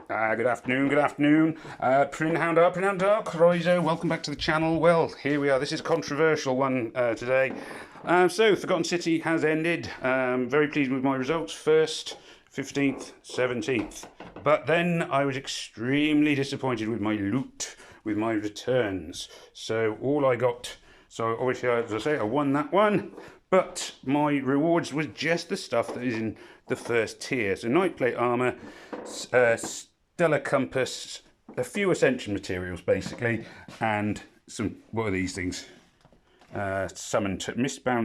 Good afternoon, good afternoon. Printhound up, Croiso, welcome back to the channel. Well, here we are. This is a controversial one today. So, Forgotten City has ended. Very pleased with my results. First, 15th, 17th. But then I was extremely disappointed with my loot, with my returns. So, all I got... So, obviously, as I say, I won that one. But my rewards was just the stuff that is in the first tier. So, Nightplate Armour, Stellar Compass, a few Ascension materials basically, and some, what are these things? Mistbound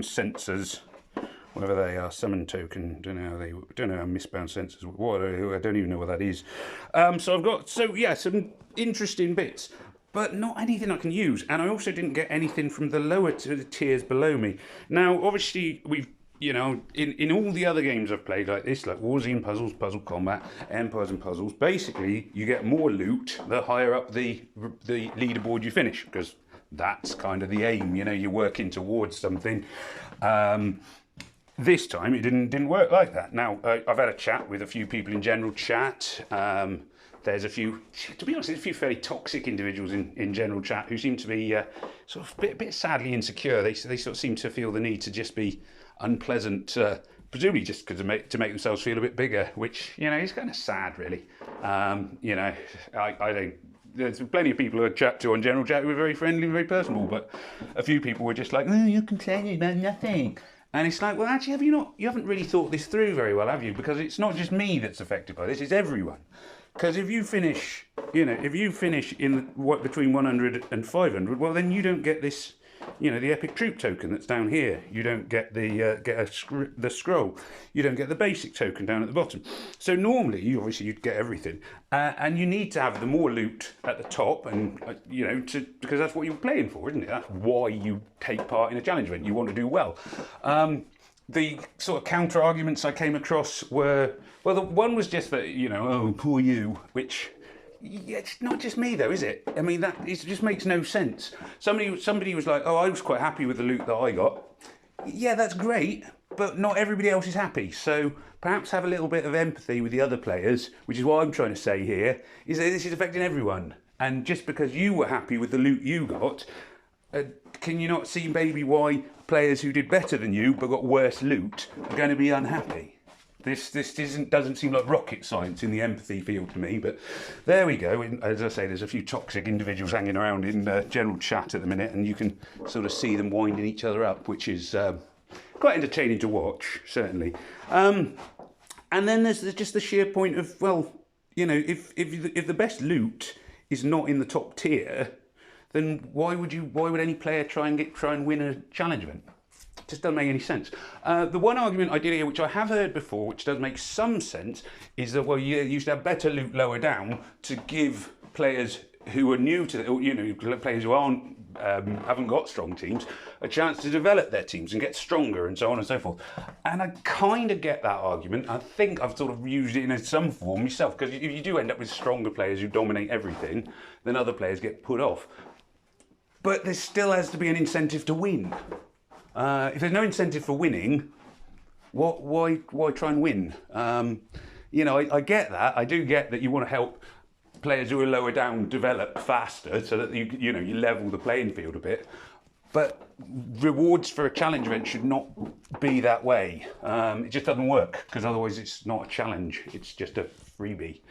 Sensors, whatever they are, Summon Token, don't know how Mistbound Sensors, I don't even know what that is. So I've got, some interesting bits, but not anything I can use, and I also didn't get anything from the lower tiers below me. Now, obviously, in all the other games I've played like this, like Warzone Puzzles, Puzzle Combat, Empires and Puzzles, basically you get more loot the higher up the leaderboard you finish, because that's kind of the aim, you're working towards something. This time it didn't work like that. Now, I've had a chat with a few people in general chat. There's a few, to be honest, there's a few fairly toxic individuals in general chat who seem to be sort of a bit sadly insecure. They sort of seem to feel the need to just be unpleasant, presumably just because to make themselves feel a bit bigger, which, is kind of sad, really. I don't... There's plenty of people who I chat to on general chat who are very friendly and very personable, but a few people were just like, oh, you're complaining about nothing. And it's like, well, actually, you haven't really thought this through very well, have you? Because it's not just me that's affected by this, it's everyone. Because if you finish, in between 100 and 500, well, then you don't get this, the epic troop token that's down here. You don't get the scroll. You don't get the basic token down at the bottom. So normally, you'd get everything, and you need to have the more loot at the top, and because that's what you're playing for, isn't it? That's why you take part in a challenge event. You want to do well. The sort of counter arguments I came across were, well, the one was just that, oh, poor you, which, yeah, it's not just me though, is it? I mean, it just makes no sense. Somebody was like, oh, I was quite happy with the loot that I got. Yeah, that's great, but not everybody else is happy. So perhaps have a little bit of empathy with the other players, which is what I'm trying to say here, is that this is affecting everyone. And just because you were happy with the loot you got, can you not see maybe why players who did better than you but got worse loot are going to be unhappy? This doesn't seem like rocket science in the empathy field to me, but there we go. As I say, there's a few toxic individuals hanging around in general chat at the minute, and you can sort of see them winding each other up, which is quite entertaining to watch, certainly. And then there's just the sheer point of, well, if the best loot is not in the top tier, then why would any player try and win a challenge event? It just doesn't make any sense. The one argument I did here, which I have heard before, which does make some sense, is that, well, you should have better loot lower down to give players who are new to, players who haven't got strong teams, a chance to develop their teams and get stronger and so on and so forth. And I kind of get that argument. I think I've sort of used it in some form myself, because if you do end up with stronger players who dominate everything, then other players get put off. But there still has to be an incentive to win. If there's no incentive for winning, why try and win? I get that. I do get that you want to help players who are lower down develop faster, so that you level the playing field a bit. But rewards for a challenge event should not be that way. It just doesn't work, because otherwise it's not a challenge. It's just a freebie.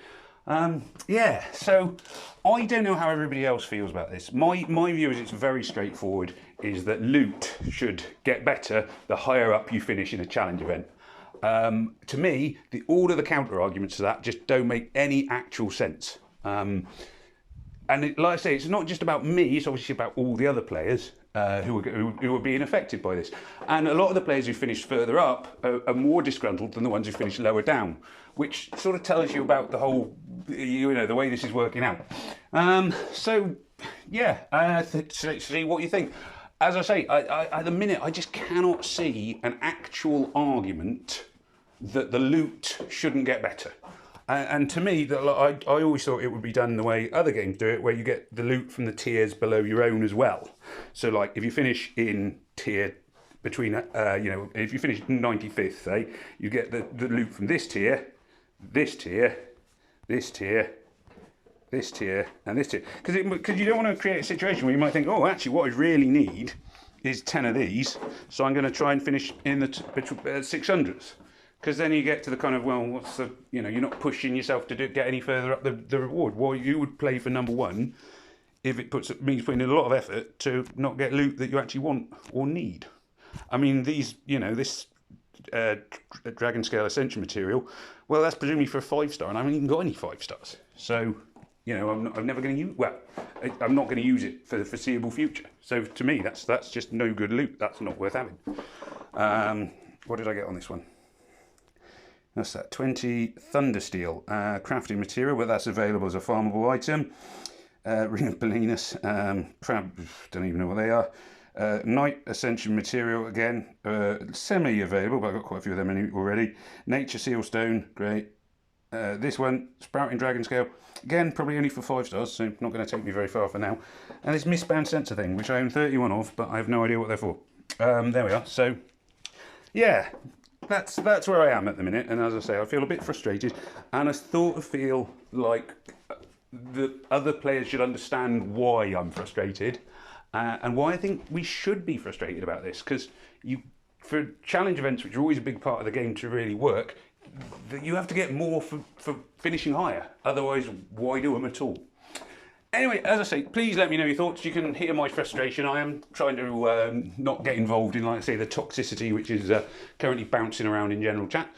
So I don't know how everybody else feels about this. My view is it's very straightforward, is that loot should get better the higher up you finish in a challenge event. To me, all of the counter arguments to that just don't make any actual sense. And like I say, it's not just about me, it's obviously about all the other players who are being affected by this. And a lot of the players who finished further up are more disgruntled than the ones who finished lower down, which sort of tells you about the whole, the way this is working out. See what you think. As I say, at the minute, I just cannot see an actual argument that the loot shouldn't get better. And to me, I always thought it would be done the way other games do it, where you get the loot from the tiers below your own as well. So, like, if you finish in tier between, if you finish 95th, say, you get the loot from this tier, this tier, and this tier. Because you don't want to create a situation where you might think, oh, actually what I really need is 10 of these, so I'm going to try and finish in the 600s. Because then you get to the kind of, well, what's the, you know, you're not pushing yourself to get any further up the reward. Well, you would play for number one if it means putting in a lot of effort to not get loot that you actually want or need. I mean, these, you know, this Dragon Scale Ascension material, well, that's presumably for a 5-star, and I haven't even got any 5 stars. So, you know, I'm never going to use. Well, I'm not going to use it for the foreseeable future. So to me, that's just no good loot. That's not worth having. What did I get on this one? That's that 20 Thundersteel crafting material, but that's available as a farmable item. Ring of Belinus, Crab, don't even know what they are. Night Ascension material, again, semi-available, but I've got quite a few of them already. Nature Sealstone, great. This one, Sprouting Dragon Scale, again, probably only for 5 stars, so not going to take me very far for now. And this Mistbound Sensor thing, which I own 31 of, but I have no idea what they're for. There we are. So, yeah, that's where I am at the minute. And as I say, I feel a bit frustrated, and I sort of feel like the other players should understand why I'm frustrated, and why I think we should be frustrated about this. Because for challenge events, which are always a big part of the game to really work, you have to get more for finishing higher. Otherwise, why do them at all? Anyway, as I say, please let me know your thoughts. You can hear my frustration. I am trying to not get involved in, like I say, the toxicity which is currently bouncing around in general chat.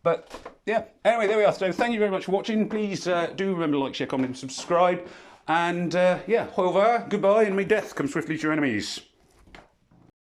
But yeah, anyway, there we are. So thank you very much for watching. Please do remember to like, share, comment, and subscribe. And yeah, au revoir, goodbye, and may death come swiftly to your enemies.